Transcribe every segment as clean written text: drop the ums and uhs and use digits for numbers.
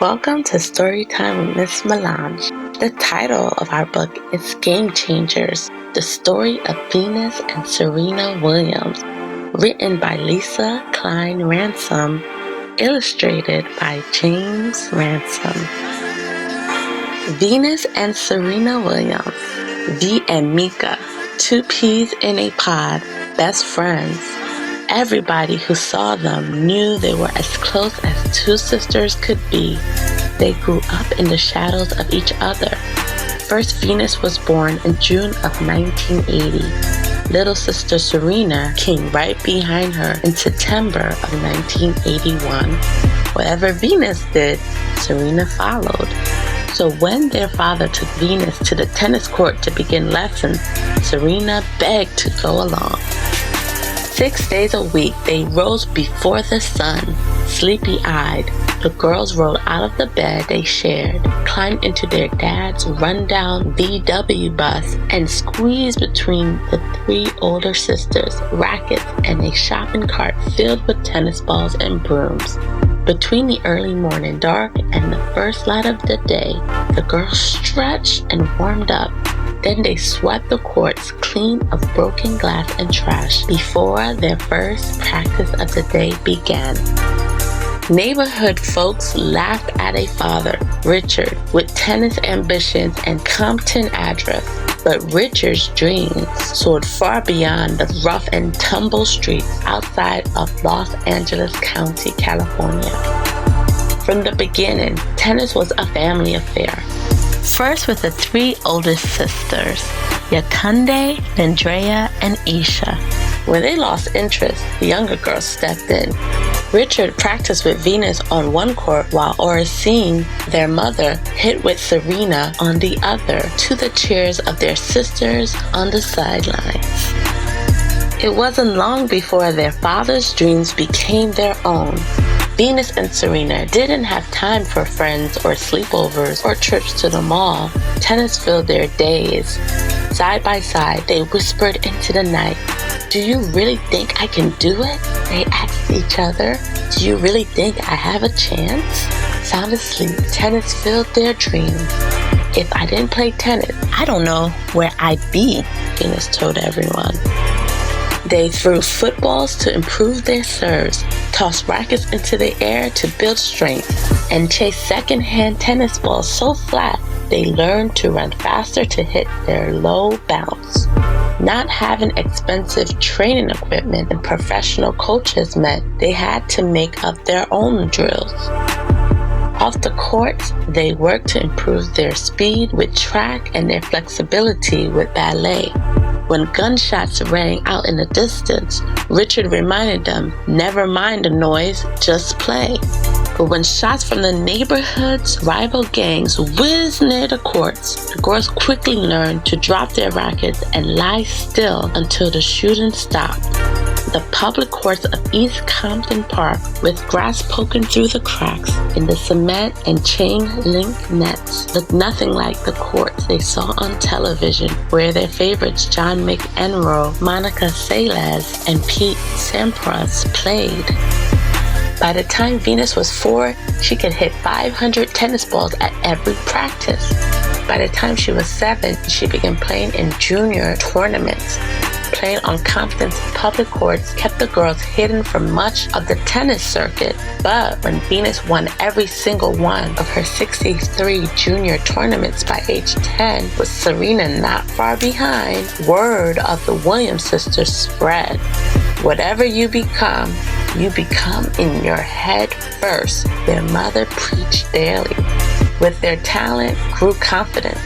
Welcome to Storytime with Miss Melange. The title of our book is Game Changers, the story of Venus and Serena Williams, written by Lisa Cline-Ransome, illustrated by James Ransom. Venus and Serena Williams, V and Mika, two peas in a pod, best friends. Everybody who saw them knew they were as close as two sisters could be. They grew up in the shadows of each other. First, Venus was born in June of 1980. Little sister Serena came right behind her in September of 1981. Whatever Venus did, Serena followed. So when their father took Venus to the tennis court to begin lessons, Serena begged to go along. 6 days a week, they rose before the sun, sleepy-eyed. The girls rolled out of the bed they shared, climbed into their dad's rundown VW bus, and squeezed between the three older sisters, rackets, and a shopping cart filled with tennis balls and brooms. Between the early morning dark and the first light of the day, the girls stretched and warmed up. Then they swept the courts clean of broken glass and trash before their first practice of the day began. Neighborhood folks laughed at a father, Richard, with tennis ambitions and Compton address. But Richard's dreams soared far beyond the rough and tumble streets outside of Los Angeles County, California. From the beginning, tennis was a family affair. First with the three oldest sisters, Yatunde, Andrea, and Isha. When they lost interest, the younger girls stepped in. Richard practiced with Venus on one court while Oracene, their mother, hit with Serena on the other to the cheers of their sisters on the sidelines. It wasn't long before their father's dreams became their own. Venus and Serena didn't have time for friends or sleepovers or trips to the mall. Tennis filled their days. Side by side, they whispered into the night, "Do you really think I can do it?" They asked each other. "Do you really think I have a chance?" Sound asleep, tennis filled their dreams. "If I didn't play tennis, I don't know where I'd be," Venus told everyone. They threw footballs to improve their serves, tossed rackets into the air to build strength, and chased second-hand tennis balls so flat they learned to run faster to hit their low bounce. Not having expensive training equipment and professional coaches meant they had to make up their own drills. Off the courts, they worked to improve their speed with track and their flexibility with ballet. When gunshots rang out in the distance, Richard reminded them, "Never mind the noise, just play." But when shots from the neighborhood's rival gangs whizzed near the courts, the girls quickly learned to drop their rackets and lie still until the shooting stopped. The public courts of East Compton Park, with grass poking through the cracks in the cement and chain-link nets, looked nothing like the courts they saw on television, where their favorites John McEnroe, Monica Seles, and Pete Sampras played. By the time Venus was 4, she could hit 500 tennis balls at every practice. By the time she was 7, she began playing in junior tournaments. Playing on Compton's public courts kept the girls hidden from much of the tennis circuit. But when Venus won every single one of her 63 junior tournaments by age 10, with Serena not far behind, word of the Williams sisters spread. Whatever you become in your head first, their mother preached daily. With their talent grew confidence.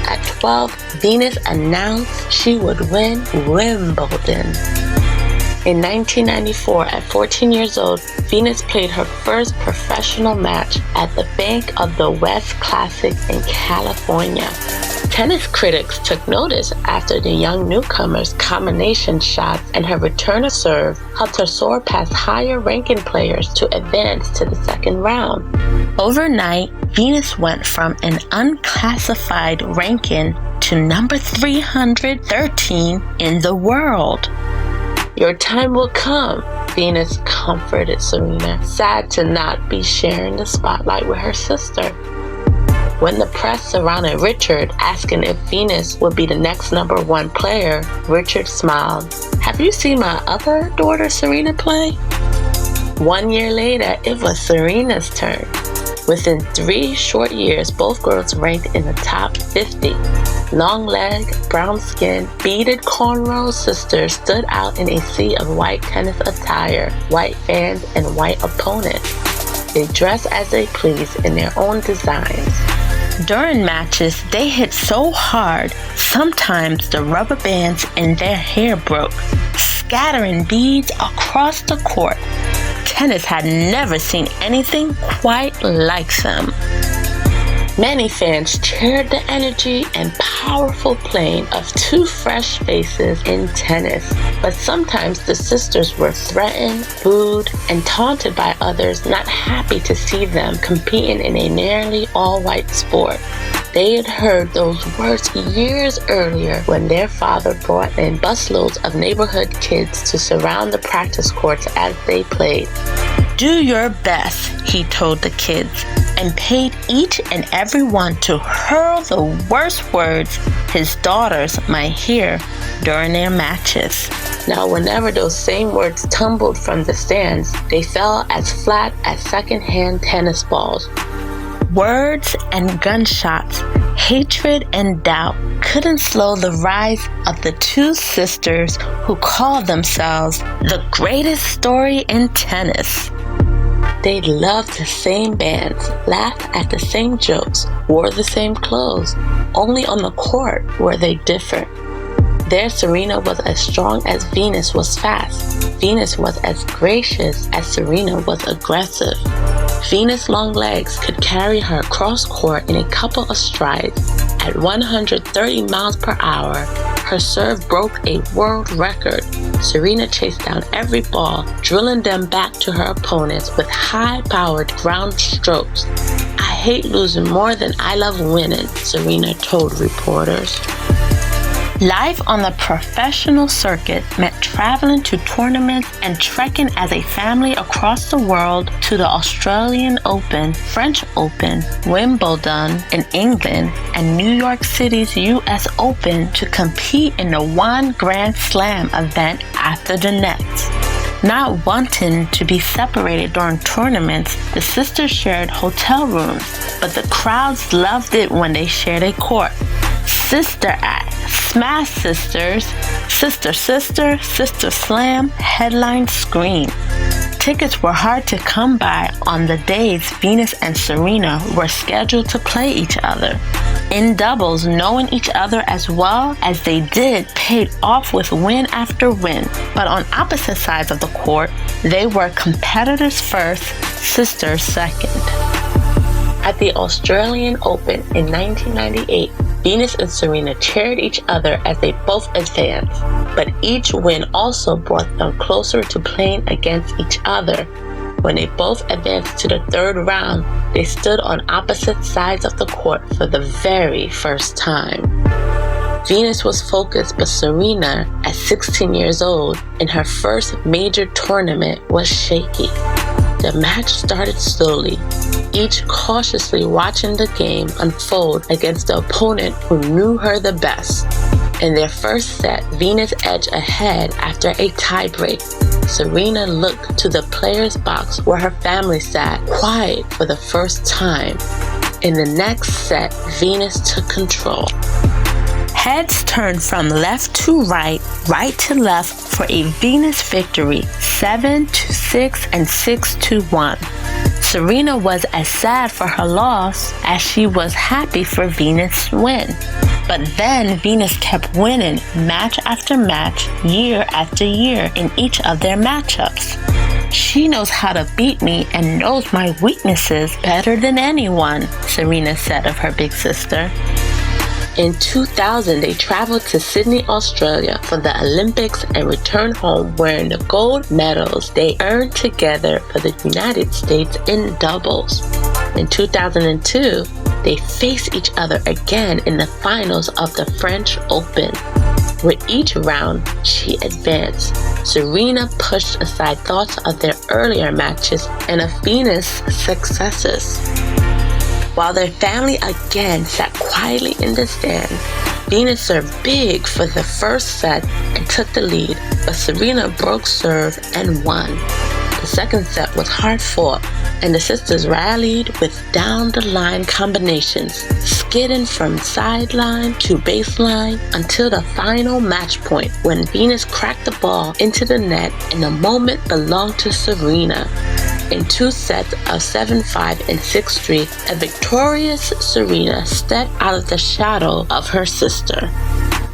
At 12, Venus announced she would win Wimbledon. In 1994, at 14 years old, Venus played her first professional match at the Bank of the West Classic in California. Tennis critics took notice after the young newcomer's combination shots and her return to serve helped her soar past higher-ranking players to advance to the second round. Overnight, Venus went from an unclassified ranking to number 313 in the world. Your time will come, Venus comforted Serena, sad to not be sharing the spotlight with her sister. When the press surrounded Richard, asking if Venus would be the next #1 player, Richard smiled. Have you seen my other daughter Serena play? 1 year later, it was Serena's turn. Within 3 short years, both girls ranked in the top 50. Long-legged, brown-skinned, beaded cornrow sisters stood out in a sea of white tennis attire, white fans, and white opponents. They dressed as they pleased in their own designs. During matches, they hit so hard, sometimes the rubber bands in their hair broke, scattering beads across the court. Tennis had never seen anything quite like them. Many fans cheered the energy and powerful playing of two fresh faces in tennis, but sometimes the sisters were threatened, booed, and taunted by others not happy to see them competing in a nearly all-white sport. They had heard those words years earlier when their father brought in busloads of neighborhood kids to surround the practice courts as they played. Do your best, he told the kids, and paid each and every one to hurl the worst words his daughters might hear during their matches. Now, whenever those same words tumbled from the stands, they fell as flat as second-hand tennis balls. Words and gunshots, hatred and doubt couldn't slow the rise of the two sisters who called themselves the greatest story in tennis. They loved the same bands, laughed at the same jokes, wore the same clothes. Only on the court were they different. Their Serena was as strong as Venus was fast. Venus was as gracious as Serena was aggressive. Venus' long legs could carry her across court in a couple of strides. At 130 miles per hour, her serve broke a world record. Serena chased down every ball, drilling them back to her opponents with high-powered ground strokes. I hate losing more than I love winning, Serena told reporters. Life on the professional circuit meant traveling to tournaments and trekking as a family across the world to the Australian Open, French Open, Wimbledon in England, and New York City's US Open to compete in the one Grand Slam event after the next. Not wanting to be separated during tournaments, the sisters shared hotel rooms, but the crowds loved it when they shared a court. Sister Act, Smash Sisters, Sister Sister, Sister Slam, headline scream. Tickets were hard to come by on the days Venus and Serena were scheduled to play each other. In doubles, knowing each other as well as they did paid off with win after win. But on opposite sides of the court, they were competitors first, sisters second. At the Australian Open in 1998, Venus and Serena cheered each other as they both advanced, but each win also brought them closer to playing against each other. When they both advanced to the third round, they stood on opposite sides of the court for the very first time. Venus was focused, but Serena, at 16 years old, in her first major tournament, was shaky. The match started slowly, each cautiously watching the game unfold against the opponent who knew her the best. In their first set, Venus edged ahead after a tiebreak. Serena looked to the player's box where her family sat, quiet for the first time. In the next set, Venus took control. Heads turned from left to right, right to left for a Venus victory, 7-6 and 6-1. Serena was as sad for her loss as she was happy for Venus' win. But then Venus kept winning match after match, year after year in each of their matchups. She knows how to beat me and knows my weaknesses better than anyone, Serena said of her big sister. In 2000, they traveled to Sydney, Australia for the Olympics and returned home wearing the gold medals they earned together for the United States in doubles. In 2002, they faced each other again in the finals of the French Open. With each round, she advanced. Serena pushed aside thoughts of their earlier matches and of Venus' successes. While their family again sat quietly in the stands, Venus served big for the first set and took the lead, but Serena broke serve and won. The second set was hard-fought, and the sisters rallied with down-the-line combinations, skidding from sideline to baseline until the final match point when Venus cracked the ball into the net and the moment belonged to Serena. In 2 sets of 7-5 and 6-3, a victorious Serena stepped out of the shadow of her sister.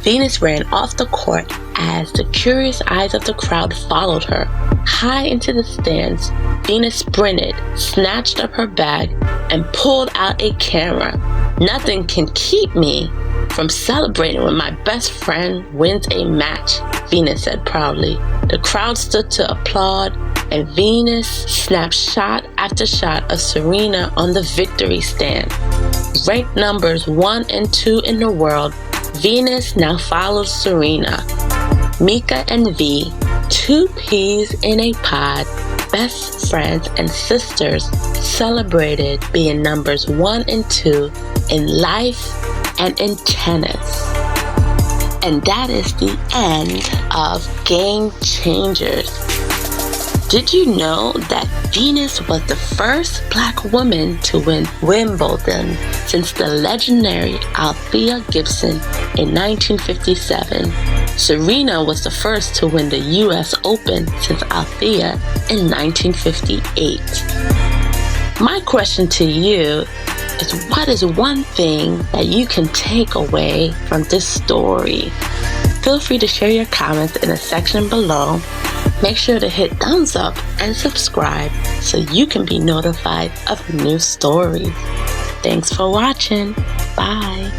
Venus ran off the court as the curious eyes of the crowd followed her. High into the stands, Venus sprinted, snatched up her bag, and pulled out a camera. "Nothing can keep me from celebrating when my best friend wins a match," Venus said proudly. The crowd stood to applaud, and Venus snapped shot after shot of Serena on the victory stand. Ranked numbers 1 and 2 in the world, Venus now follows Serena. Mika and V, 2 peas in a pod, best friends and sisters, celebrated being numbers 1 and 2 in life and in tennis. And that is the end of Game Changers. Did you know that Venus was the first Black woman to win Wimbledon since the legendary Althea Gibson in 1957? Serena was the first to win the US Open since Althea in 1958. My question to you is, what is one thing that you can take away from this story? Feel free to share your comments in the section below. Make sure to hit thumbs up and subscribe so you can be notified of new stories. Thanks for watching. Bye.